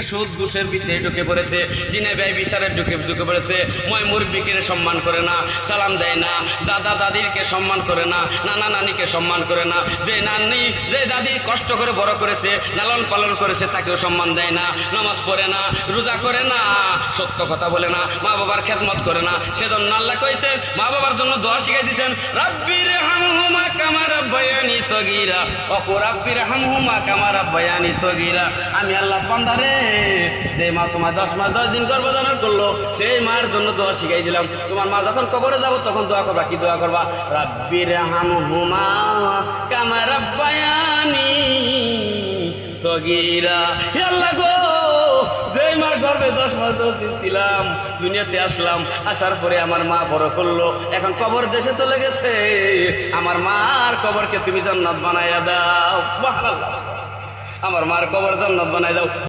সুদ ঘুষের ভিতরে ঢুকে পড়েছে, জিনে ব্যয় বিচারের ঢুকে পড়েছে, ময় মুরব্বিকে সম্মান করে না, সালাম দেয় না, দাদা দাদিকে সম্মান করে না, নানা নানিকে সম্মান করে না, যে দাদি কষ্ট করে বড় করেছে, লালন পালন করেছে তাকেও সম্মান দেয় না, নামাজ পড়ে না, রোজা করে না, সত্য কথা বলে না, মা বাবার খেদমত করে না। সেজন্য আল্লাহ কইছেন, মা বাবার জন্য দোয়া শিখাই দিয়েছেন, রাব্বির হামহুমা কামা রাব্বায়ানি সগীরা ওয়া রাব্বির হামহুমা কামা রাব্বায়ানি সগীরা। আমি আল্লাহ বান্দারে, যে মা তোমার 10 মাস 10 দিন গর্ভধারণ করলো, সেই মার জন্য দোয়া শিখাইছিলাম। তোমার মা যখন কবরে যাবো তখন দোয়া করবা। কি দোয়া করবা? রাব্বির হামহুমা কামা রাব্বায়ানি সগীরা। হে আল্লাহ গো, যেই মার গর্ভে 10 মাস 10 দিন ছিলাম, দুনিয়াতে আসলাম, আসার পরে আমার মা বড় করলো, এখন কবর দেশে চলে গেছে, আমার মার কবরকে তুমি জান্নাত বানাইয়া দাও। সুবহানাল্লাহ, আমার মার কবর জান্নাত বানাই দাও।